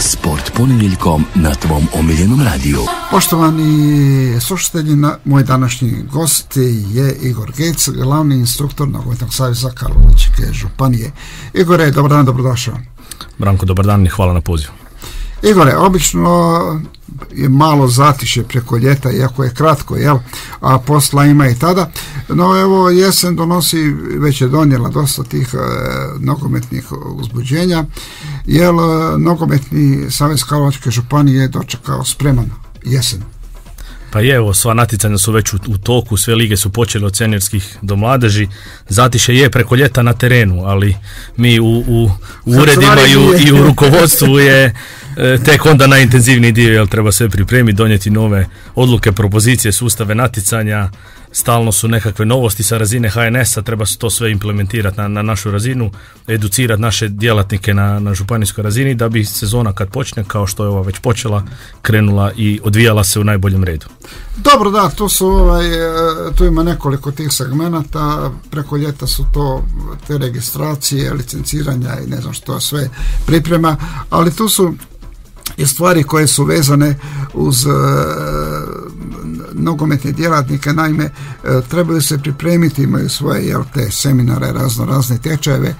Sport ponedjeljkom na tvom omiljenom radiju. Poštovani slušatelji, moj današnji gost je Igor Gec, glavni instruktor Nogometnog saveza Karlovačke županije. Igore, dobar dan, dobrodošao. Branko, dobar dan i hvala na pozivu. Igore, obično je malo zatišje preko ljeta, iako je kratko, jel? A posla ima i tada. No evo, jesen donosi, već je donijela dosta tih nogometnih uzbuđenja, jer Nogometni savez Karlovačke županije je dočekao spreman jesen. Pa je, evo, sva natjecanja su već u toku, sve lige su počele od seniorskih do mladeži. Zatiše je preko ljeta na terenu, ali mi u uredima i u rukovodstvu je tek onda najintenzivniji dio, jer treba se pripremiti, donijeti nove odluke, propozicije, sustave natjecanja. Stalno su nekakve novosti sa razine HNS-a, treba se to sve implementirati na našu razinu, educirati naše djelatnike na županijskoj razini da bi sezona kad počne, kao što je ova već počela, krenula i odvijala se u najboljem redu. Dobro, da, tu ima nekoliko tih segmenata, preko ljeta su to te registracije, licenciranja i ne znam što sve priprema, ali tu su i stvari koje su vezane uz nogometne djelatnike. Naime, trebaju se pripremiti, imaju svoje te seminare, razne tečajeve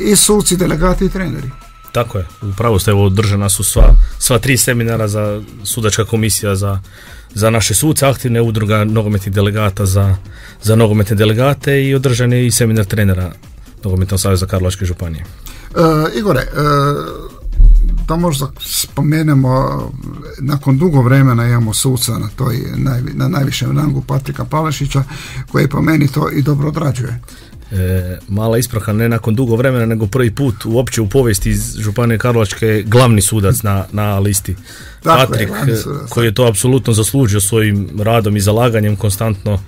i suci, delegati i treneri. Tako je, upravo ste, evo, održana su sva 3 seminara za sudačka komisija za naše suce, aktivne udruga nogometnih delegata za nogometne delegate i održan je i seminar trenera Nogometnog saveza Karlovačke županije. Igore, da možda spomenemo, nakon dugo vremena imamo suca na najvišem rangu, Patrika Palešića, koji po meni to i dobro odrađuje. Mala ispravka, ne nakon dugo vremena, nego prvi put uopće u povijesti iz Županije Karlovačke glavni sudac na listi. Patrik, koji je to apsolutno zaslužio svojim radom i zalaganjem, konstantno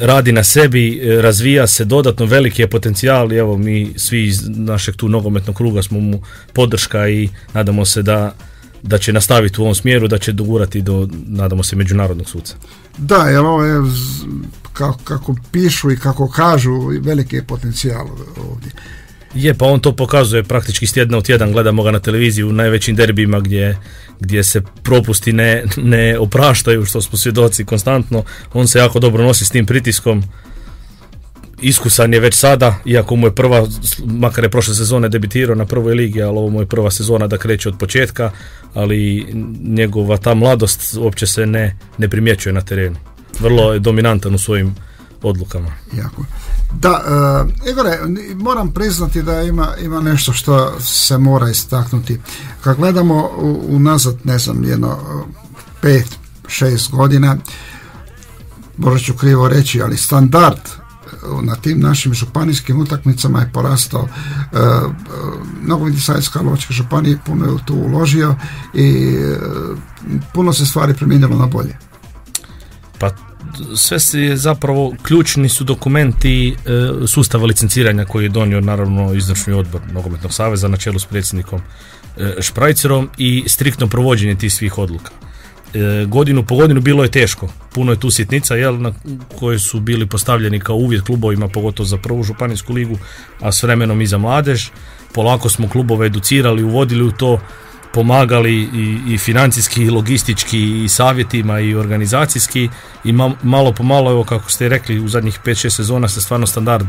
radi na sebi, razvija se dodatno, veliki je potencijal i evo mi svi iz našeg tu nogometnog kruga smo mu podrška i nadamo se da će nastaviti u ovom smjeru, da će dogurati do, nadamo se, međunarodnog suca. Da, jer ovo je, kako pišu i kako kažu, veliki je potencijal ovdje. Je, pa on to pokazuje praktički s tjedna u tjedan, gledamo ga na televiziji u najvećim derbijima gdje se propusti ne opraštaju, što smo svjedoci konstantno. On se jako dobro nosi s tim pritiskom, iskusan je već sada, iako mu je prva, makar je prošle sezone debitirao na prvoj ligi, ali ovo mu je prva sezona da kreće od početka, ali njegova ta mladost uopće se ne primjećuje na terenu. Vrlo je dominantan u svojim odlukama. Jako. Da, Igore, moram priznati da ima nešto što se mora istaknuti. Kad gledamo unazad, ne znam, 5-6 godina, možda ću krivo reći, ali standard na tim našim županijskim utakmicama je porastao. Nogometni savez Karlovačke županije puno je tu uložio i puno se stvari promijenilo na bolje. Pa sve je zapravo, ključni su dokumenti sustava licenciranja koji je donio naravno izvršni odbor Nogometnog saveza na čelu s predsjednikom Šprajcerom i striktno provođenje tih svih odluka. Godinu po godinu bilo je teško, puno je tu sitnica na koje su bili postavljeni kao uvjet klubovima, pogotovo za prvu županijsku ligu, a s vremenom i za mladež. Polako smo klubove educirali, uvodili u to, pomagali i financijski, i logistički, i savjetima, i organizacijski, i malo po malo, evo kako ste rekli, u zadnjih 5-6 sezona se stvarno standard,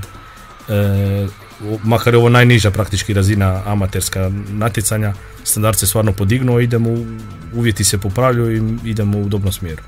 makar je ovo najniža praktički razina amaterska natjecanja, standard se stvarno podignuo, uvjeti se popravljaju i idemo u dobrom smjeru.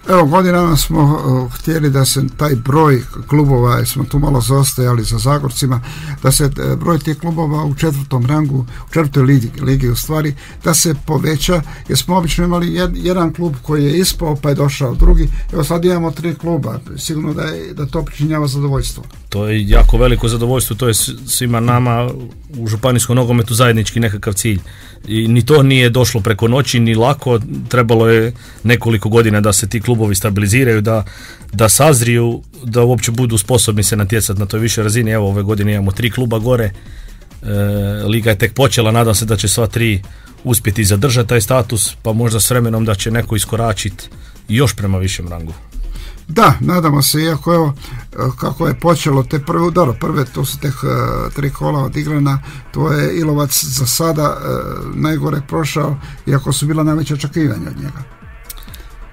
Evo, godinama smo htjeli da se taj broj klubova, smo tu malo zaostajali za Zagorcima, da se broj tih klubova u 4. rangu, u 4. ligi u stvari, da se poveća, jer smo obično imali jedan klub koji je ispao pa je došao drugi. Evo sad imamo 3 kluba, sigurno da to pričinjava zadovoljstvo. To je jako veliko zadovoljstvo, to je svima nama u županijskom nogometu zajednički nekakav cilj. I ni to nije došlo preko noći, ni lako, trebalo je nekoliko godina da se ti klubovi stabiliziraju, da sazriju, da uopće budu sposobni se natjecati na toj višoj razini. Evo, ove godine imamo 3 kluba gore, liga je tek počela, nadam se da će sva 3 uspjeti zadržati taj status, pa možda s vremenom da će neko iskoračiti još prema višem rangu. Da, nadamo se, iako evo kako je počelo te prve, to su tek 3 kola odigrana, to je Ilovac za sada najgore prošao, iako su bila najveća očekivanja od njega.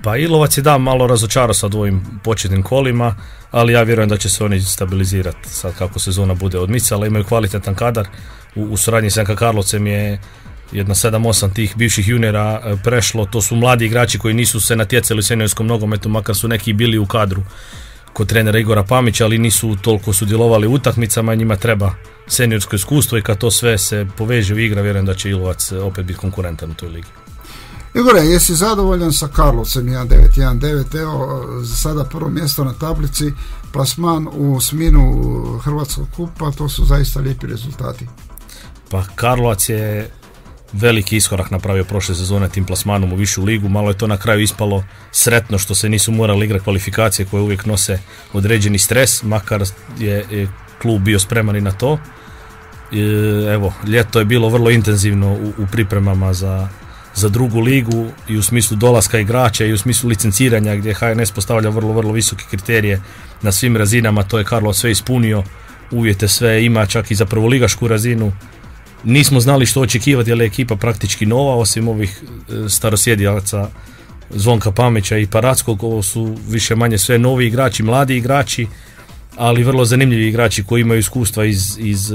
Pa Ilovac je malo razočarao sad u ovim početnim kolima, ali ja vjerujem da će se oni stabilizirati sad kako sezona bude odmicala, imaju kvalitetan kadar, u suradnji s NK Karlovcem je jedno 7-8 tih bivših juniora prešlo, to su mladi igrači koji nisu se natjecali u seniorskom nogometu, makar su neki bili u kadru kod trenera Igora Pamića, ali nisu toliko sudjelovali u utakmicama, njima treba seniorsko iskustvo i kad to sve se poveže u igra, vjerujem da će Ilovac opet biti konkurentan u toj ligi. Igore, jesi zadovoljan sa Karlovcem 1-9, evo za sada prvo mjesto na tablici, plasman u sminu Hrvatskog kupa, to su zaista lijepi rezultati. Pa Karlovac je veliki iskorak napravio prošle sezone tim plasmanom u višu ligu, malo je to na kraju ispalo sretno što se nisu morali igrati kvalifikacije koje uvijek nose određeni stres, makar je klub bio spreman i na to. Evo, ljeto je bilo vrlo intenzivno u pripremama za drugu ligu i u smislu dolaska igrača i u smislu licenciranja gdje HNS postavlja vrlo visoke kriterije na svim razinama, to je Karlovac sve ispunio, uvjete sve ima, čak i za prvoligašku razinu. Nismo znali što očekivati jer je ekipa praktički nova, osim ovih starosjedilaca Zvonka Pamića i Paradskog, ovo su više manje sve novi igrači, mladi igrači, ali vrlo zanimljivi igrači koji imaju iskustva iz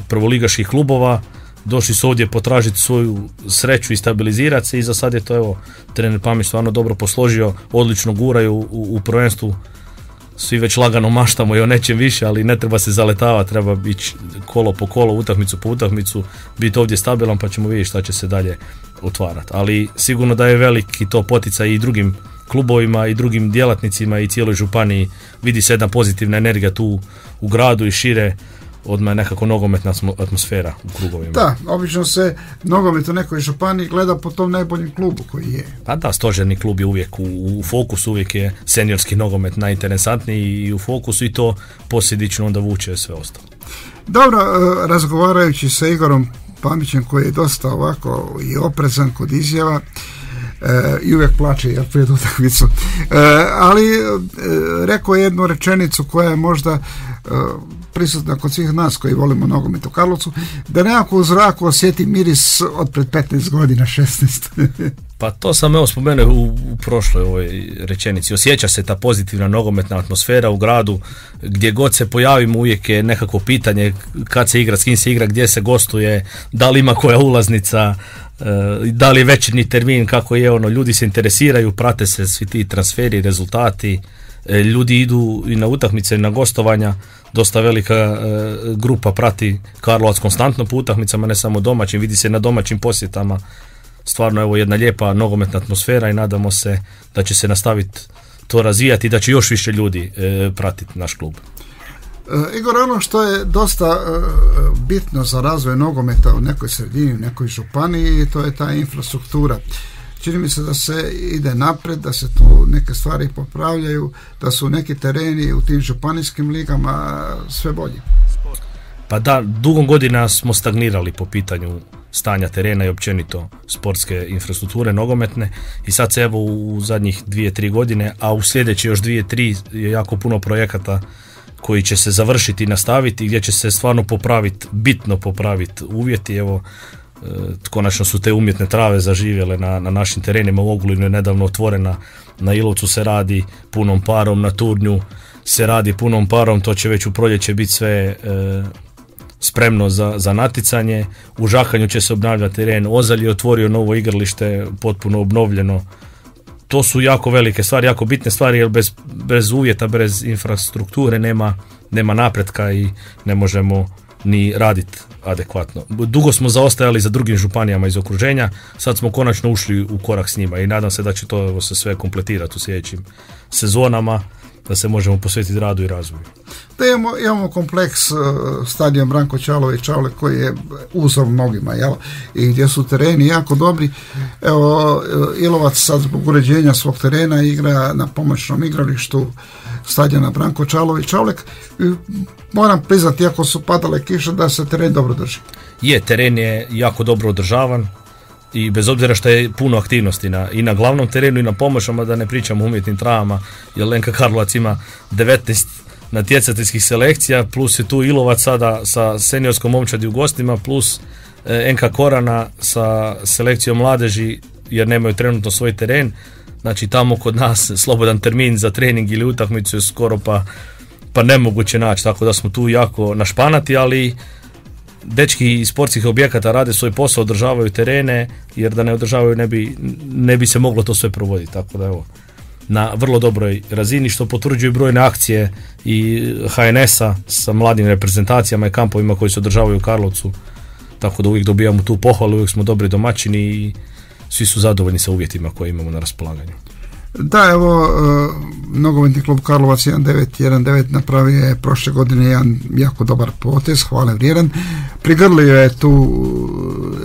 prvoligaških klubova. Došli su ovdje potražiti svoju sreću i stabilizirati se i za sad je to, evo, trener Pamić stvarno dobro posložio, odlično guraju u prvenstvu, svi već lagano maštamo i o nečem više, ali ne treba se zaletavati, treba biti kolo po kolo, utakmicu po utakmicu, biti ovdje stabilan pa ćemo vidjeti šta će se dalje otvarati. Ali sigurno da je veliki to poticaj i drugim klubovima i drugim djelatnicima i cijeloj županiji, vidi se jedna pozitivna energija tu u gradu i šire, odmah nekako nogometna atmosfera u krugovima. Da, obično se nogomet u nekoj županiji gleda po tom najboljem klubu koji je. Pa da, stožerni klub je uvijek u fokusu, uvijek je seniorski nogomet najinteresantniji i u fokusu i to posljedično onda vuče sve ostalo. Dobro, razgovarajući sa Igorom Pamićem koji je dosta ovako i oprezan kod izjava, i uvijek plače pred utakmicu, ali rekao je jednu rečenicu koja je možda prisutna kod svih nas koji volimo nogomet u Karlovcu, da nekako u zraku osjeti miris od pred 15 godina, 16. Pa to sam evo spomenuo u prošloj ovoj rečenici. Osjeća se ta pozitivna nogometna atmosfera u gradu, gdje god se pojavimo uvijek je nekako pitanje kad se igra, s kim se igra, gdje se gostuje, da li ima koja ulaznica, da li je večernji termin, kako je ono, ljudi se interesiraju, prate se svi ti transferi, rezultati, ljudi idu i na utakmice, na gostovanja, dosta velika grupa prati Karlovac konstantno po utakmicama, ne samo domaćim, vidi se na domaćim posjetama, stvarno evo jedna lijepa nogometna atmosfera i nadamo se da će se nastaviti to razvijati i da će još više ljudi pratiti naš klub. Igor, ono što je dosta bitno za razvoj nogometa u nekoj sredini, u nekoj županiji, to je ta infrastruktura. Čini mi se da se ide napred, da se tu neke stvari popravljaju, da su neki tereni u tim županijskim ligama sve bolji. Pa da, dugo godina smo stagnirali po pitanju stanja terena i općenito sportske infrastrukture nogometne i sad se evo u zadnjih 2-3 godine, a u sljedeće još 2-3 je jako puno projekata koji će se završiti i nastaviti, gdje će se stvarno popraviti, bitno popraviti uvjeti. Evo, konačno su te umjetne trave zaživjele na našim terenima, u Ogulinu je nedavno otvorena, na Ilovcu se radi punom parom, na Turnju se radi punom parom, to će već u proljeće biti sve spremno za natjecanje. U Žakanju će se obnavljati teren, Ozalj je otvorio novo igralište, potpuno obnovljeno. To su jako velike stvari, jako bitne stvari, jer bez uvjeta, bez infrastrukture nema napretka i ne možemo ni raditi adekvatno. Dugo smo zaostajali za drugim županijama iz okruženja, sad smo konačno ušli u korak s njima i nadam se da će to se sve kompletirati u sljedećim sezonama, da se možemo posvetiti radu i razvoju. Da imamo kompleks stadion Branko Čalović koji je uzor mnogima, jel? I gdje su tereni jako dobri. Evo, Ilovac sad zbog uređenja svog terena igra na pomoćnom igralištu stadiona Branko Čalović. Moram priznati, iako su padale kiše, da se teren dobro drži. Teren je jako dobro održavan, i bez obzira što je puno aktivnosti i na glavnom terenu i na pomoćama, da ne pričamo o umjetnim travama, jer NK Karlovac ima 19 natjecateljskih selekcija, plus je tu Ilovac sada sa seniorskom momčadi u gostima, plus NK Korana sa selekcijom mladeži, jer nemaju trenutno svoj teren. Znači tamo kod nas slobodan termin za trening ili utakmicu je skoro pa nemoguće naći, tako da smo tu jako našpanati, ali dečki iz sportskih objekata rade svoj posao, održavaju terene, jer da ne održavaju ne bi se moglo to sve provoditi, tako da evo, na vrlo dobroj razini, što potvrđuju brojne akcije i HNS-a sa mladim reprezentacijama i kampovima koji se održavaju u Karlovcu, tako da uvijek dobijamo tu pohvalu, uvijek smo dobri domaćini i svi su zadovoljni sa uvjetima koje imamo na raspolaganju. Da, evo, nogometni klub Karlovac 1919 napravio je prošle godine jedan jako dobar potez, hvale vrijedan. Prigrlio je tu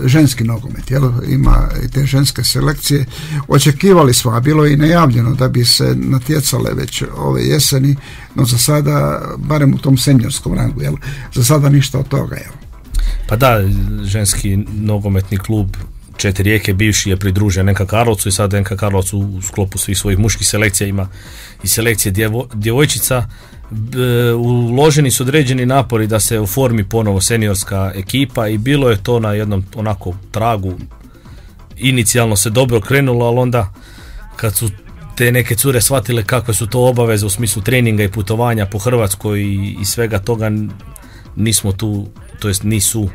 ženski nogomet, jel? Ima i te ženske selekcije. Očekivali smo, a bilo je i najavljeno da bi se natjecale već ove jeseni, no za sada, barem u tom seniorskom rangu, jel? Za sada ništa od toga, jel? Pa da, ženski nogometni klub 4 Rijeke bivši je pridružen NK Karlovcu i sad NK Karlovac u sklopu svih svojih muških selekcija ima i selekcije djevojčica. Uloženi su određeni napori da se oformi ponovo seniorska ekipa i bilo je to na jednom onako tragu. Inicijalno se dobro krenulo, ali onda kad su te neke cure shvatile kakve su to obaveze u smislu treninga i putovanja po Hrvatskoj i svega toga, nismo tu, to jest nisu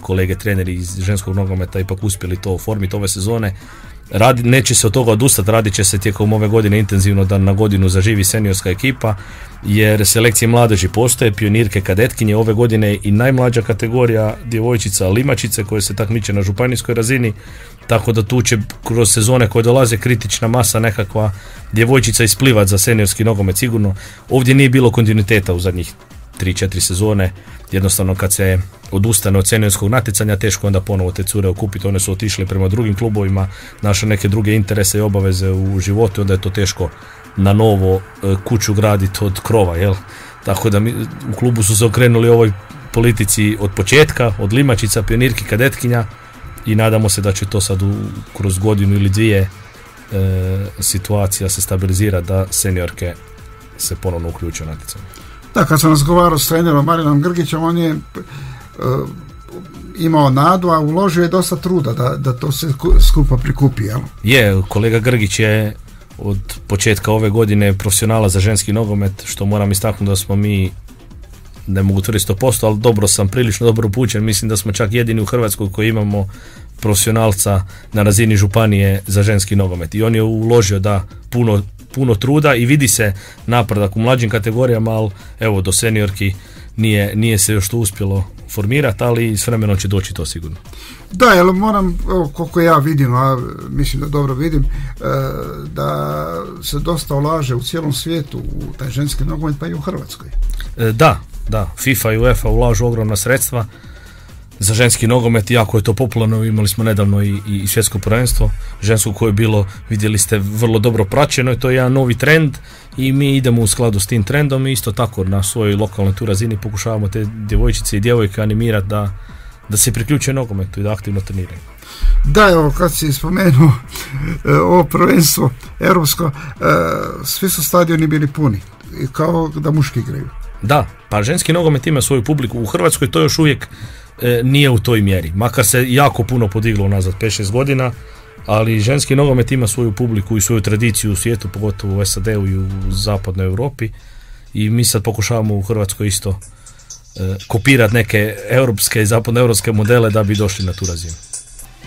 kolege treneri iz ženskog nogometa ipak uspjeli to oformiti ove sezone. Neće se od toga odustati, radit će se tijekom ove godine intenzivno da na godinu zaživi seniorska ekipa, jer selekcije mladeži postoje, pionirke, kadetkinje, ove godine i najmlađa kategorija djevojčica limačice koje se takmiče na županijskoj razini, tako da tu će kroz sezone koje dolaze kritična masa nekakva djevojčica isplivat za seniorski nogomet sigurno. Ovdje nije bilo kontinuiteta u zadnjih 3-4 sezone, jednostavno kad se odustane od seniorskog natjecanja teško onda ponovo te cure okupiti, one su otišle prema drugim klubovima, našle neke druge interese i obaveze u životu, onda je to teško na novo kuću graditi od krova, jel? Tako da u klubu su se okrenuli ovoj politici od početka, od limačica, pionirki, kadetkinja i nadamo se da će to sad kroz godinu ili dvije situacija se stabilizira da seniorke se ponovno uključuju u natjecanje. Da, kad sam razgovarao s trenerom Marinom Grgićem, on je imao nadu, a uložio je dosta truda da to se skupa prikupi, jel? Je, kolega Grgić je od početka ove godine profesionala za ženski nogomet, što moram istaknuti da smo mi, ne mogu tvrditi 100%, ali prilično dobro upućen, mislim da smo čak jedini u Hrvatskoj koji imamo profesionalca na razini županije za ženski nogomet i on je uložio da puno truda i vidi se napredak u mlađim kategorijama, ali evo do seniorki nije se još to uspjelo formirati, ali s vremenom će doći to sigurno. Da, jer moram, koliko ja vidim, a mislim da dobro vidim, da se dosta ulaže u cijelom svijetu u taj ženski nogomet, pa i u Hrvatskoj. Da, FIFA i UEFA ulažu ogromna sredstva za ženski nogomet, jako je to popularno, imali smo nedavno i svjetsko prvenstvo žensko koje je bilo, vidjeli ste, vrlo dobro praćeno i to je jedan novi trend i mi idemo u skladu s tim trendom i isto tako na svojoj lokalnoj tu razini pokušavamo te djevojčice i djevojke animirati da se priključe nogometu i da aktivno treniraju. Da, evo, kad si spomenuo ovo prvenstvo europsko, svi su stadioni bili puni, kao da muški igraju. Da, pa ženski nogomet ima svoju publiku, u Hrvatskoj to još uvijek nije u toj mjeri, makar se jako puno podiglo unazad 5-6 godina, ali ženski nogomet ima svoju publiku i svoju tradiciju u svijetu, pogotovo u SAD-u i u zapadnoj Europi i mi sad pokušavamo u Hrvatskoj isto kopirati neke europske i zapadnoeuropske modele da bi došli na tu razinu.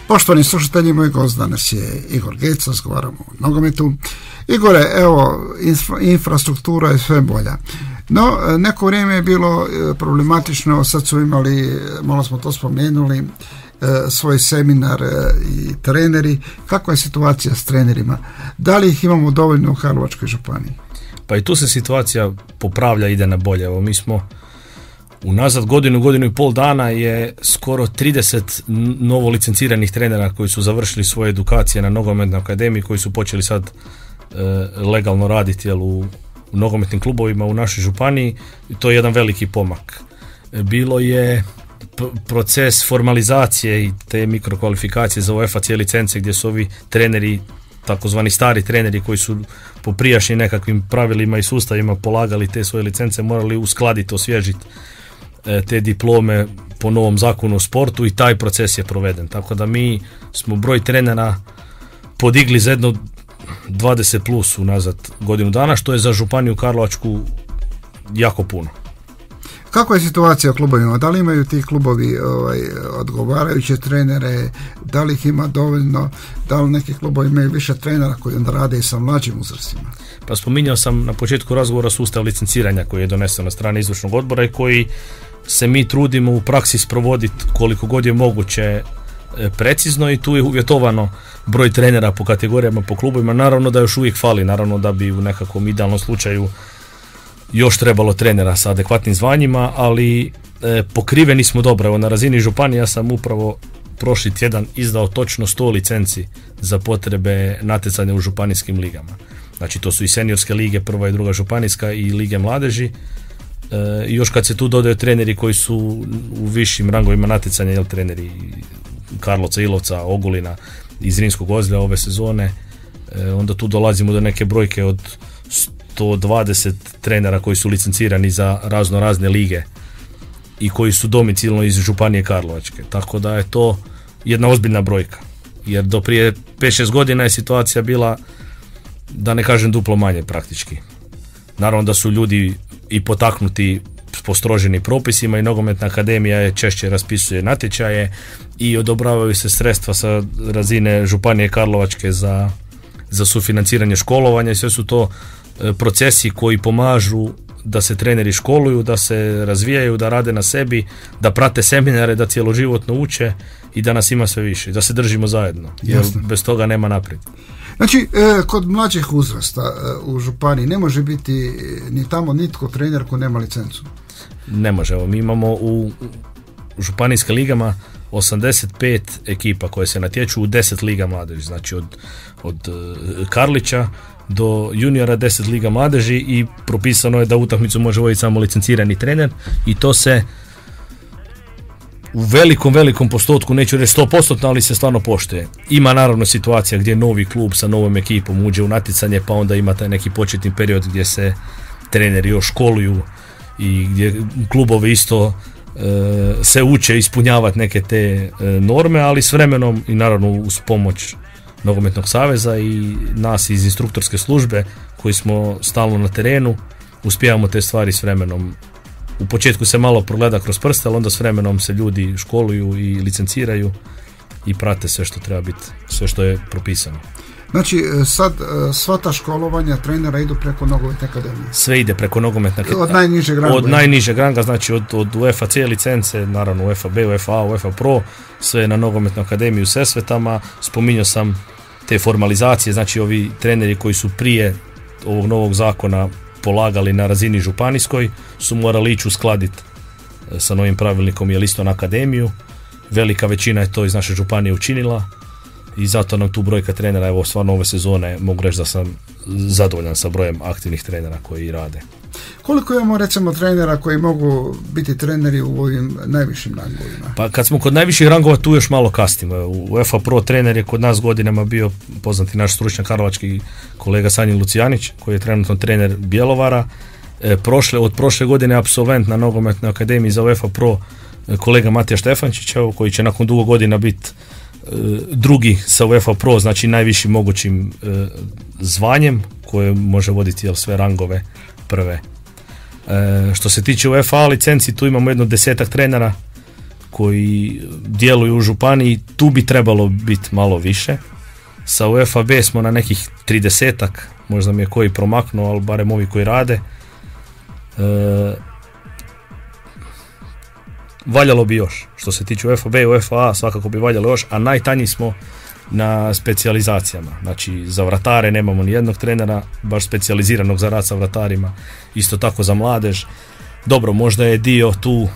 Poštovani slušatelji, moj gost danas je Igor Gec, razgovaramo o nogometu. Igore, evo, infrastruktura je sve bolja. No, neko vrijeme je bilo problematično, sad su imali, malo smo to spomenuli, svoj seminar i treneri. Kakva je situacija s trenerima? Da li ih imamo dovoljno u Karlovačkoj županiji? Pa i tu se situacija popravlja, ide na bolje. Evo, mi smo unazad godinu i pol dana je skoro 30 novo licenciranih trenera koji su završili svoje edukacije na nogometnoj akademiji, koji su počeli sad legalno raditi u nogometnim klubovima u našoj županiji i to je jedan veliki pomak. Bilo je proces formalizacije i te mikrokvalifikacije za UEFA C licence, gdje su ovi treneri, takozvani stari treneri koji su po prijašnjim nekakvim pravilima i sustavima polagali te svoje licence, morali uskladiti, osvježiti te diplome po novom zakonu o sportu, i taj proces je proveden. Tako da mi smo broj trenera podigli za jedno 20 plus unazad godinu dana, što je za Županiju Karlovačku jako puno. Kako je situacija u klubovima? Da li imaju ti klubovi odgovarajuće trenere? Da li ih ima dovoljno? Da li neki klubovi imaju više trenera koji onda rade i sa mlađim uzrastima? Pa spominjao sam na početku razgovora sustav licenciranja koji je donesen na strane izvršnog odbora i koji se mi trudimo u praksi sprovoditi koliko god je moguće precizno, i tu je uvjetovano broj trenera po kategorijama, po klubovima. Naravno da još uvijek fali, naravno da bi u nekakvom idealnom slučaju još trebalo trenera sa adekvatnim zvanjima, ali pokriveni smo dobro. Evo, na razini županije ja sam upravo prošli tjedan izdao točno 100 licenci za potrebe natjecanja u županijskim ligama. Znači to su i seniorske lige, prva i druga županijska, i lige mladeži. I još kad se tu dodaju treneri koji su u višim rangovima natjecanja, jel, treneri Karlovca, Ilovca, Ogulina, iz Zrinskog Ozlja ove sezone, onda tu dolazimo do neke brojke od 120 trenera koji su licencirani za razne lige i koji su domicilno iz Županije Karlovačke. Tako da je to jedna ozbiljna brojka. Jer do prije 5-6 godina je situacija bila, da ne kažem, duplo manje praktički. Naravno da su ljudi i potaknuti postroženi propisima, i Nogometna akademija je češće raspisuje natječaje i odobravaju se sredstva sa razine Županije Karlovačke za sufinanciranje školovanja, i sve su to procesi koji pomažu da se treneri školuju, da se razvijaju, da rade na sebi, da prate seminare, da cjeloživotno uče i da nas ima sve više, da se držimo zajedno, jer bez toga nema naprijed. Znači, kod mlađih uzrasta u županiji ne može biti ni tamo nitko trener ko nema licencu? Ne može. Evo, mi imamo u županijskim ligama 85 ekipa koje se natječu u 10 liga mladeži, znači od Karlića do juniora 10 liga mladeži, i propisano je da utakmicu može voditi samo licencirani trener, i to se u velikom postotku, neću reći 100%, ali se stvarno poštuje. Ima naravno situacija gdje novi klub sa novom ekipom uđe u natjecanje, pa onda ima taj neki početni period gdje se treneri još školuju i gdje klubovi isto se uče ispunjavati neke te norme, ali s vremenom i naravno uz pomoć Nogometnog saveza i nas iz instruktorske službe koji smo stalno na terenu, uspijevamo te stvari s vremenom. U početku se malo progleda kroz prste, ali onda s vremenom se ljudi školuju i licenciraju i prate sve što treba biti, sve što je propisano. Znači sad sva ta školovanja trenera idu preko Nogometne akademije? Sve ide preko Nogometne akademije. Od najnižeg ranga? Od najnižeg ranga, znači od UEFA C licence, naravno UEFA B, UEFA A, UEFA Pro, sve na Nogometnu akademiju u Sesvetama. Spominjao sam te formalizacije, znači ovi treneri koji su prije ovog novog zakona polagali na razini županijskoj su morali ići uskladiti sa novim pravilnikom, jer isto na akademiju. Velika većina je to iz naše županije učinila i zato nam tu brojka trenera, evo stvarno ove sezone mogu reći da sam zadovoljan sa brojem aktivnih trenera koji rade. Koliko imamo recimo trenera koji mogu biti treneri u ovim najvišim rangovima? Pa kad smo kod najviših rangova tu još malo kasnimo. U UEFA Pro trener je kod nas godinama bio poznati naš stručnjak karlovački kolega Sanjin Lucijanić, koji je trenutno trener Bjelovara. Od prošle godine apsolvent na Nogometnoj akademiji za UEFA Pro kolega Matija Štefančić, koji će nakon dugo godina biti drugi sa UEFA Pro, znači najvišim mogućim zvanjem koje može voditi sve rangove prve. Što se tiče UEFA licenci, tu imamo jedno 10-ak trenera koji djeluju u županiji, tu bi trebalo biti malo više. Sa UEFA B smo na nekih 30-ak, možda mi je koji promaknuo, ali barem ovi koji rade. Valjalo bi još. Što se tiče UEFA B i UEFA A, svakako bi valjalo još, a najtanji smo na specijalizacijama. Znači za vratare nemamo ni jednog trenera baš specijaliziranog za rad sa vratarima, isto tako za mladež. Dobro, možda je dio tu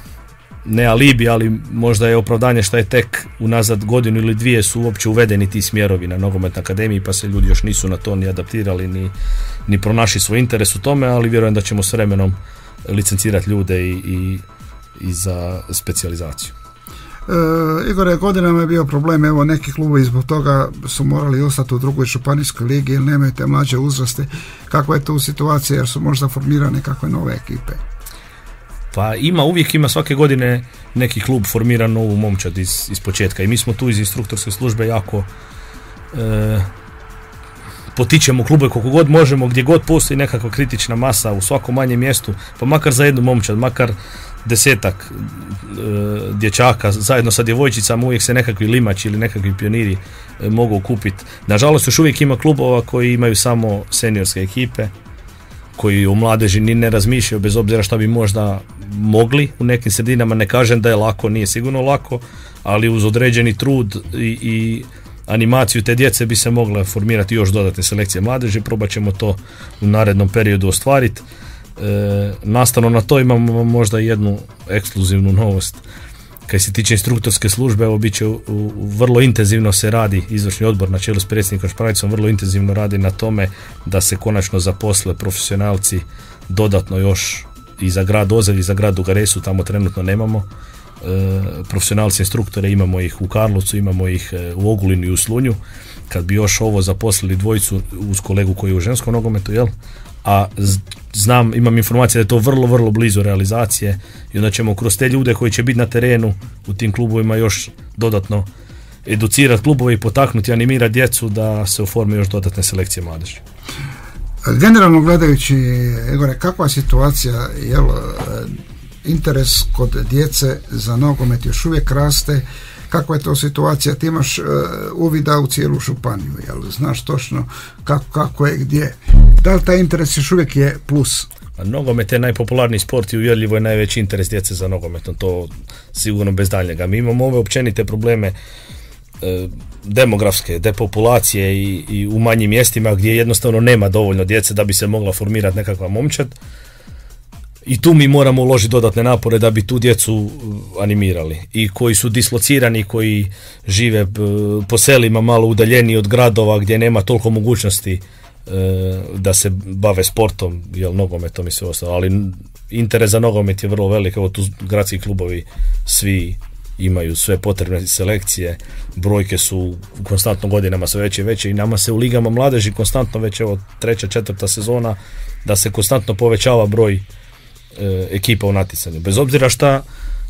ne alibi, ali možda je opravdanje što je tek unazad godinu ili dvije su uopće uvedeni ti smjerovi na Nogometnoj akademiji, pa se ljudi još nisu na to ni adaptirali ni pronašli svoj interes u tome, ali vjerujem da ćemo s vremenom licencirati ljude i za specijalizaciju. Igore, godinama je bio problem, evo neki klubovi zbog toga su morali ostati u drugoj županijskoj ligi jer nemaju te mlađe uzraste. Kakva je tu situacija, jer su možda formirane kakve nove ekipe? Pa uvijek ima svake godine neki klub formira novu momčad iz početka i mi smo tu iz instruktorske službe jako potičemo klube koliko god možemo, gdje god postoji nekakva kritična masa u svakom manjem mjestu, pa makar za jednu momčad, makar 10 dječaka zajedno sa djevojčicama, uvijek se nekakvi limači ili nekakvi pioniri mogu kupiti. Nažalost još uvijek ima klubova koji imaju samo seniorske ekipe, koji u mladeži ni ne razmišljaju, bez obzira što bi možda mogli u nekim sredinama. Ne kažem da je lako, nije sigurno lako, ali uz određeni trud i animaciju te djece bi se mogle formirati još dodatne selekcije mladeži. Probat ćemo to u narednom periodu ostvariti. Nastavno na to imamo možda jednu ekskluzivnu novost. Kad se tiče instruktorske službe, evo bit će vrlo intenzivno se radi, izvršni odbor na čelu s predsjednikom Šprajcom vrlo intenzivno radi na tome da se konačno zaposle profesionalci dodatno još i za grad Ozelj i za grad Duga Resu, tamo trenutno nemamo profesionalci instruktore, imamo ih u Karlovcu, imamo ih u Ogulinu i u Slunju. Kad bi još ovo zaposlili dvojicu uz kolegu koji je u ženskom nogometu, a imam informacije da je to vrlo, vrlo blizu realizacije i onda ćemo kroz te ljude koji će biti na terenu u tim klubovima još dodatno educirati klubove i potaknuti, animirati djecu da se oforme još dodatne selekcije mladeži. Generalno gledajući, Igore, kakva situacija, interes kod djece za nogomet još uvijek raste? Kakva je to situacija? Ti imaš uvida u cijelu županiju, znaš točno kako je, gdje. Da li taj interes još uvijek je plus? Nogomet je najpopularniji sport i uvjerljivo je najveći interes djece za nogometom, to sigurno bez daljnjega. Mi imamo ove općenite probleme demografske, depopulacije i u manjim mjestima gdje jednostavno nema dovoljno djece da bi se mogla formirati nekakva momčad. I tu mi moramo uložiti dodatne napore da bi tu djecu animirali. I koji su dislocirani, koji žive po selima malo udaljeni od gradova gdje nema toliko mogućnosti da se bave sportom, nogometom i sve ostalo. Ali interes za nogomet je vrlo velik. Evo tu gradski klubovi svi imaju sve potrebne selekcije. Brojke su konstantno godinama sve veće i veće i nama se u ligama mladeži konstantno već 3., 4. sezona da se konstantno povećava broj ekipa u natjecanju. Bez obzira šta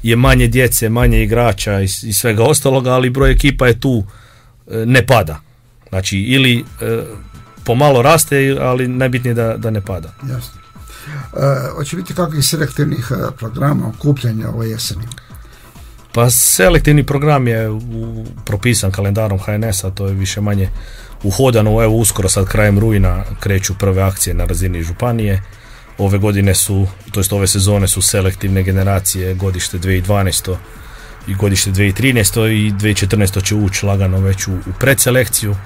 je manje djece, manje igrača i svega ostaloga, ali broj ekipa je tu ne pada. Znači ili pomalo raste, ali najbitnije da ne pada. Jasno. Hoće biti kakvih selektivnih programa okupljanja ove jeseni? Pa selektivni program je propisan kalendarom HNS-a, to je više manje uhodano. Evo uskoro sad krajem rujna kreću prve akcije na razini županije. Ove godine ove sezone su selektivne generacije, godište 2012. i godište 2013. i 2014. će ući lagano već u predselekciju.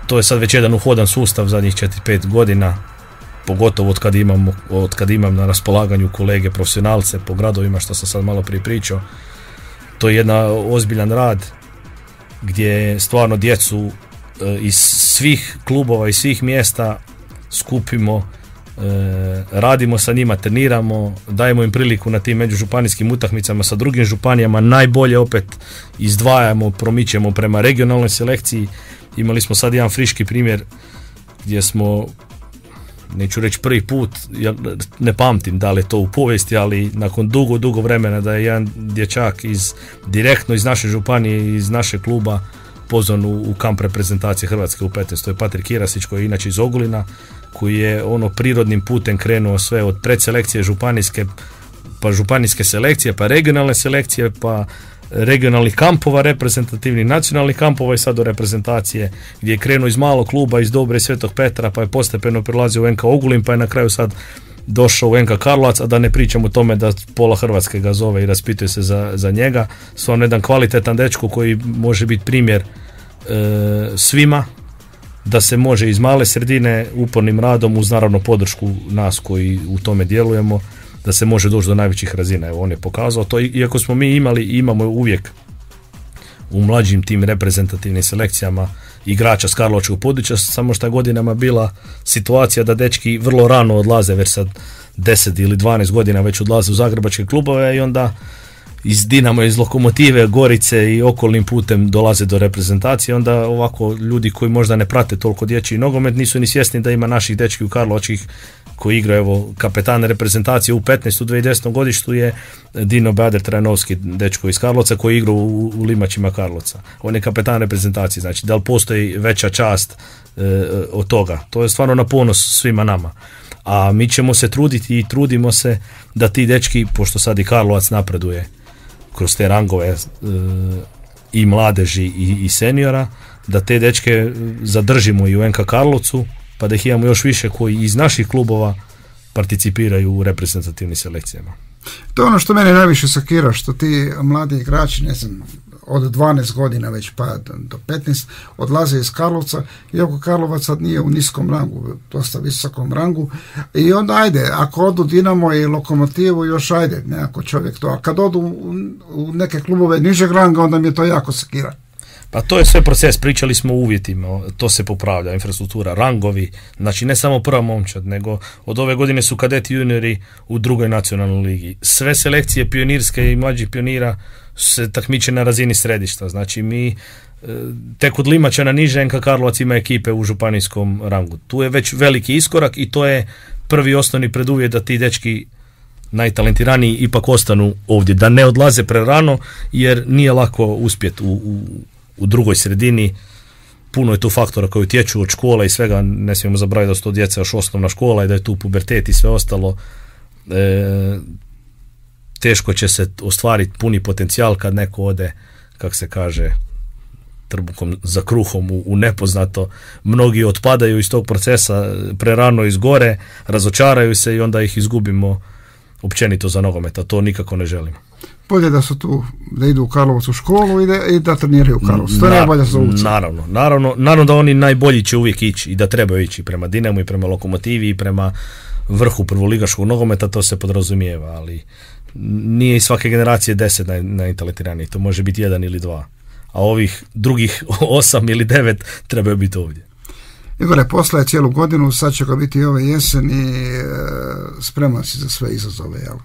To je sad već jedan uhodan sustav zadnjih 4-5 godina, pogotovo od kad imam na raspolaganju kolege profesionalce po gradovima, što sam sad malo prije pričao. To je jedan ozbiljan rad gdje stvarno djecu iz svih klubova i svih mjesta skupimo, radimo sa njima, treniramo, dajemo im priliku na tim međužupanijskim utakmicama sa drugim županijama, najbolje opet izdvajamo, promičemo prema regionalnoj selekciji. Imali smo sad jedan friški primjer gdje smo, neću reći prvi put, ne pamtim da li je to u povijesti, ali nakon dugo vremena da je jedan dječak direktno iz naše županije, iz našeg kluba pozvan u kamp reprezentacije Hrvatske u 15. To je Patrik Kirasić, koji je inače iz Ogulina, koji je prirodnim putem krenuo sve od predselekcije županijske, pa županijske selekcije, pa regionalne selekcije, pa regionalnih kampova, reprezentativnih nacionalnih kampova i sad do reprezentacije, gdje je krenuo iz malog kluba iz Dobre Svetog Petra, pa je postepeno prelazio u NK Ogulin, pa je na kraju sad došao u NK Karlovac, a da ne pričam o tome da pola Hrvatske ga zove i raspituje se za njega. Stvarno jedan kvalitetan dečko koji može biti primjer svima, da se može iz male sredine upornim radom, uz naravno podršku nas koji u tome djelujemo, da se može doći do najvećih razina. Evo, on je pokazao to, iako smo mi imamo uvijek u mlađim tim reprezentativnim selekcijama igrača s karlovačkog područja, samo što je godinama bila situacija da dečki vrlo rano odlaze, već sad 10 ili 12 godina već odlaze u zagrebačke klubove i onda iz Dinamo, iz Lokomotive, Gorice i okolnim putem dolaze do reprezentacije, onda ovako ljudi koji možda ne prate toliko dječji nogomet nisu ni svjesni da ima naših dečki u karlovačkih koji igraju, evo, kapetan reprezentacije u 15. u 2010. godištu je Dino Bader Trajanovski, dečko iz Karlovca koji igra u Limačima Karlovca. On je kapetan reprezentacije, znači da li postoji veća čast od toga? To je stvarno na ponos svima nama. A mi ćemo se truditi i trudimo se da ti dečki, pošto sad i Karlovac napreduje kroz te rangove i mladeži i seniora, da te dečke zadržimo i u NK Karlovcu, pa da ih imamo još više koji iz naših klubova participiraju u reprezentativnim selekcijama. To je ono što mene najviše sakira, što ti mladi igrači, ne znam, od 12 godina već pa do 15 odlaze iz Karlovca, iako Karlovac sad nije u niskom rangu, dosta visokom rangu, i onda ajde, ako odu Dinamo i Lokomotivu, još ajde, nekako čovjek to, a kad odu u neke klubove nižeg ranga, onda mi je to jako sakira. Pa to je sve proces, pričali smo o uvjetima, to se popravlja, infrastruktura, rangovi, znači ne samo prva momčad, nego od ove godine su kadeti juniori u drugoj nacionalnoj ligi. Sve selekcije pionirske i mlađih pionira se takmiče na razini središta, znači mi tek od Limačana niže NK Karlovac ima ekipe u županijskom rangu. Tu je već veliki iskorak i to je prvi osnovni preduvjet da ti dečki najtalentiraniji ipak ostanu ovdje, da ne odlaze prerano, jer nije lako uspjeti u drugoj sredini. Puno je tu faktora koji utječu od škola i svega, ne smijemo zaboraviti da su to djeca još osnovna škola i da je tu pubertet i sve ostalo. Teško će se ostvariti puni potencijal kad neko ode, kak se kaže, trbukom za kruhom u nepoznato. Mnogi otpadaju iz tog procesa prerano izgore, razočaraju se i onda ih izgubimo općenito za nogomet, a to nikako ne želimo. Bolje da su tu, da idu u Karlovac u školu i da treniraju u Karlovcu. To je najbolja za ulicu. Naravno da oni najbolji će uvijek ići i da trebaju ići prema Dinamu i prema Lokomotivi i prema vrhu prvoligaškog nogometa, to se podrazumijeva, ali nije iz svake generacije 10 najtalentiranijih, to može biti 1 ili 2, a ovih drugih 8 ili 9 trebaju biti ovdje. Igore, posla je cijelu godinu, sad će ga biti ove jesen i spreman si za sve izazove, jel?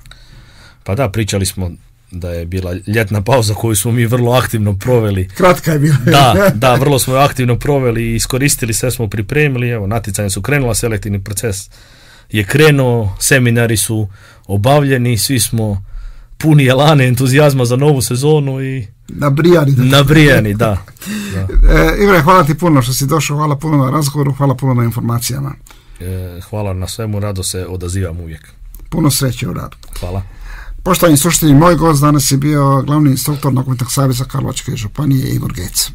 Pa da, pričali smo da je bila ljetna pauza koju smo mi vrlo aktivno proveli. Kratka je bila. Da, vrlo smo aktivno proveli i iskoristili, sve smo pripremili, evo, natjecanje su krenula, selektivni proces je krenuo, seminari su obavljeni, svi smo puni elane, entuzijazma za novu sezonu i nabrijani, da. Igore, hvala ti puno što si došao, hvala puno na razgovoru, hvala puno na informacijama. Hvala na svemu, rado se odazivam uvijek. Puno sreće u radu. Hvala. Poštovani slušatelji, moj gost danas je bio glavni instruktor Nogometnog saveza Karlovačke županije Igor Gec.